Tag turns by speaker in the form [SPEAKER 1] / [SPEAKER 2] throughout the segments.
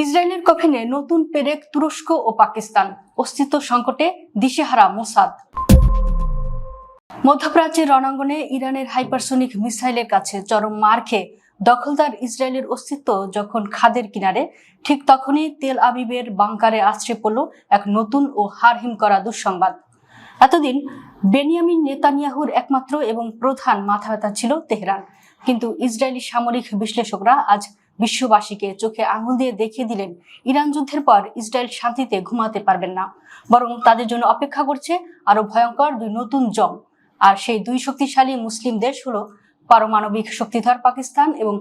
[SPEAKER 1] ইসরায়েলের কফিনে নতুন পেরেক তুরস্ক ও পাকিস্তান, অস্তিত্ব সংকটে দিশেহারা মোসাদ। মধ্যপ্রাচ্যের রণাঙ্গনে ইরানের হাইপারসোনিক মিসাইলের কাছে চরম মার খেয়ে দখলদার ইসরায়েলের অস্তিত্ব যখন খাদের কিনারে, ঠিক তখনই তেল আবিবের বাংকারে আশ্রয় পড়ল এক নতুন ও হারহিম করা দুঃসংবাদ। এতদিন বেনিয়ামিন নেতানিয়াহুর একমাত্র এবং প্রধান মাথা ব্যথা ছিল তেহরান, কিন্তু ইসরায়েলি সামরিক বিশ্লেষকরা আজ বিশ্ববাসীকে চোখে আঙুল দিয়ে দেখিয়ে দিলেন ইরান যুদ্ধের পর ইসরায়েল শান্তিতে ঘুমাতে পারবেন না, বরং তাদের জন্য অপেক্ষা করছে আরো ভয়ঙ্কর দুই নতুন জং। আর সেই দুই শক্তিশালী মুসলিম দেশ হলো পারমাণবিক শক্তিধর পাকিস্তান এবং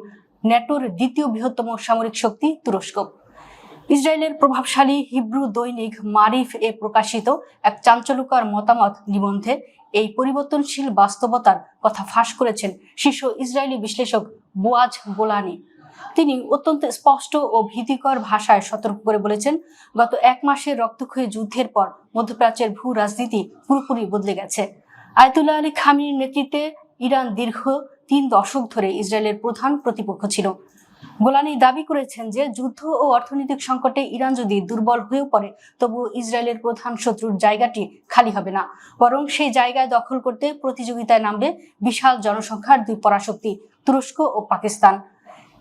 [SPEAKER 1] ন্যাটোর দ্বিতীয় বৃহত্তম সামরিক শক্তি তুরস্ক। ইসরায়েলের প্রভাবশালী হিব্রু দৈনিক মারিফ এ প্রকাশিত এক চাঞ্চল্যকর মতামত নিবন্ধে এই পরিবর্তনশীল বাস্তবতার কথা ফাঁস করেছেন শীর্ষ ইসরায়েলি বিশ্লেষক বোয়াজ গোলানি। তিনি অত্যন্ত স্পষ্ট ও ভীতিকর ভাষায় সতর্ক করে বলেছেন, গত এক মাসের রক্তক্ষয়ী যুদ্ধের পর মধ্যপ্রাচ্যের ভূ রাজনীতি পুরোপুরি বদলে গেছে। আয়াতুল্লাহ আলী খামেনির নেতৃত্বে ইরান দীর্ঘ 3 দশক ধরে ইসরায়েলের প্রধান প্রতিপক্ষ ছিল। গোলানি দাবি করেছেন যে যুদ্ধ ও অর্থনৈতিক সংকটে ইরান যদি দুর্বল হয়েও পড়ে, তবুও ইসরায়েলের প্রধান শত্রুর জায়গাটি খালি হবে না, বরং সেই জায়গায় দখল করতে প্রতিযোগিতায় নামবে বিশাল জনসংখ্যার দুই পরাশক্তি তুরস্ক ও পাকিস্তান।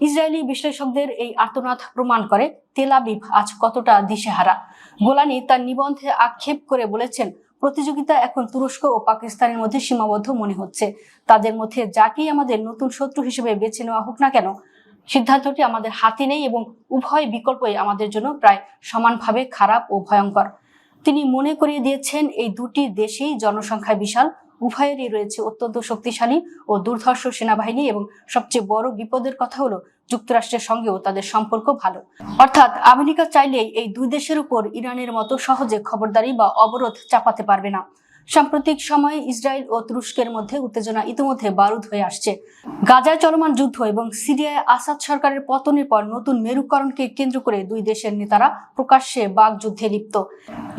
[SPEAKER 1] ইসরায়েলি বিশ্লেষকদের এই আর্তনাদ প্রমাণ করে তেল আবিব আজ কতটা দিশেহারা। গোলানি তার নিবন্ধে আক্ষেপ করে বলেছেন, প্রতিযোগিতা এখন তুরস্ক ও পাকিস্তানের মধ্যে সীমাবদ্ধ মনে হচ্ছে। তাদের মধ্যে যাকেই আমাদের নতুন শত্রু হিসেবে বেছে নেওয়া হোক না কেন, সিদ্ধান্তটি আমাদের হাতে নেই এবং উভয় বিকল্পই আমাদের জন্য প্রায় সমানভাবে খারাপ ও ভয়ঙ্কর। তিনি মনে করিয়ে দিয়েছেন, এই দুটি দেশেই জনসংখ্যায় বিশাল, উভয়েরই রয়েছে অত্যন্ত শক্তিশালী ও দুর্ধর্ষ সেনাবাহিনী এবং সবচেয়ে বড় বিপদের কথা হলো যুক্তরাষ্ট্রের সঙ্গেও তাদের সম্পর্ক ভালো। অর্থাৎ আমেরিকা চাইলেই এই দুই দেশের উপর ইরানের মতো সহজে খবরদারি বা অবরোধ চাপাতে পারবে না। সাম্প্রতিক সময়ে ইসরায়েল ও তুরস্কের মধ্যে উত্তেজনা ইতিমধ্যে বারুদ হয়ে আসছে। গাজায় চলমান যুদ্ধ এবং সিরিয়ায় আসাদ সরকারের পতনের পর নতুন মেরুকরণকে কেন্দ্র করে দুই দেশের নেতারা প্রকাশ্যে বাকযুদ্ধে লিপ্ত।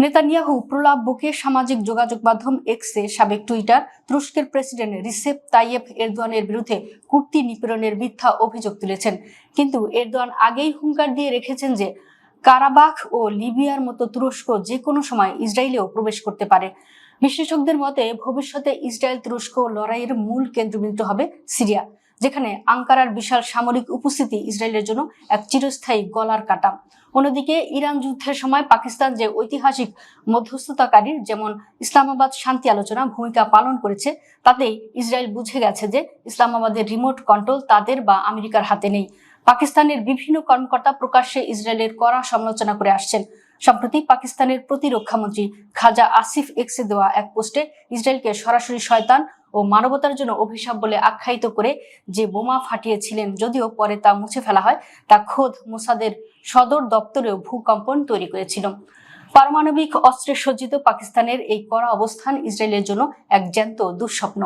[SPEAKER 1] নেতানিয়াহু প্রলাপ বকে সামাজিক যোগাযোগ মাধ্যম এক্সে সাবেক টুইটার তুরস্কের প্রেসিডেন্ট রিসেপ তাইয়েপ এরদোয়ানের বিরুদ্ধে কূর্তি নিপীড়নের মিথ্যা অভিযোগ তুলেছেন, কিন্তু এরদোয়ান আগেই হুঙ্কার দিয়ে রেখেছেন যে কারাবাখ ও লিবিয়ার মতো তুরস্ক যে কোনো সময় ইসরায়েলেও প্রবেশ করতে পারে। বিশ্লেষকদের মতে ভবিষ্যতে ইসরায়েল তুরস্ক লড়াইয়ের মূল কেন্দ্রবিন্দু হবে সিরিয়া, যেখানে আঙ্কারার বিশাল সামরিক উপস্থিতি ইসরায়েলের জন্য এক চিরস্থায়ী গলার কাটা। অন্যদিকে ইরান যুদ্ধের সময় পাকিস্তান যে ঐতিহাসিক মধ্যস্থতাকারীর যেমন ইসলামাবাদ শান্তি আলোচনা ভূমিকা পালন করেছে, তাতেই ইসরায়েল বুঝে গেছে যে ইসলামাবাদের রিমোট কন্ট্রোল তাদের বা আমেরিকার হাতে নেই। পাকিস্তানের বিভিন্ন কর্মকর্তা প্রকাশ্যে ইসরায়েলের কড়া সমালোচনা করে আসছেন। সম্প্রতি পাকিস্তানের প্রতিরক্ষামন্ত্রী খাজা আসিফ এক্সে দেওয়া এক পোস্টে ইসরায়েলকে সরাসরি শয়তান ও মানবতার জন্য অভিশাপ বলে আখ্যায়িত করে যে বোমা ফাটিয়েছিলেন, যদিও পরে তা মুছে ফেলা হয়, তা খোদ মোসাদের সদর দপ্তরেও ভূকম্পন তৈরি করেছিল। পারমাণবিক অস্ত্রে সজ্জিত পাকিস্তানের এই কড়া অবস্থান ইসরায়েলের জন্য এক জ্যান্ত দুঃস্বপ্ন।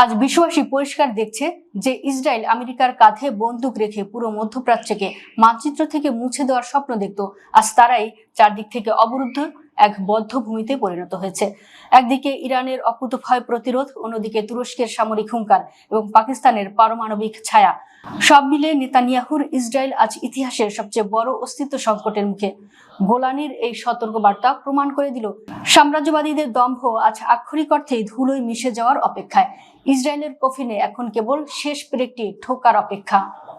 [SPEAKER 1] আজ বিশ্ববাসী পরিষ্কার দেখছে যে ইসরায়েল আমেরিকার কাঁধে বন্দুক রেখে পুরো মধ্যপ্রাচ্যকে মানচিত্র থেকে মুছে দেওয়ার স্বপ্ন দেখত, আজ তারাই চারদিক থেকে অবরুদ্ধ এক বদ্ধ ভূমিতে পরিণত হয়েছে। একদিকে ইরানের অকুতোভয় প্রতিরোধ, অন্যদিকে তুরস্কের সামরিক হুঙ্কার এবং পাকিস্তানের পারমাণবিক ছায়া, সব মিলে নেতানিয়াহুর ইসরায়েল আজ ইতিহাসের সবচেয়ে বড় অস্তিত্ব সংকটের মুখে। গোলানির এই সতর্কবার্তা প্রমাণ করে দিল সাম্রাজ্যবাদীদের দম্ভ আজ আক্ষরিক অর্থেই ধুলোয় মিশে যাওয়ার অপেক্ষায়। ইসরায়েলের কফিনে এখন কেবল শেষ পেরেকটি ঠোকার অপেক্ষা।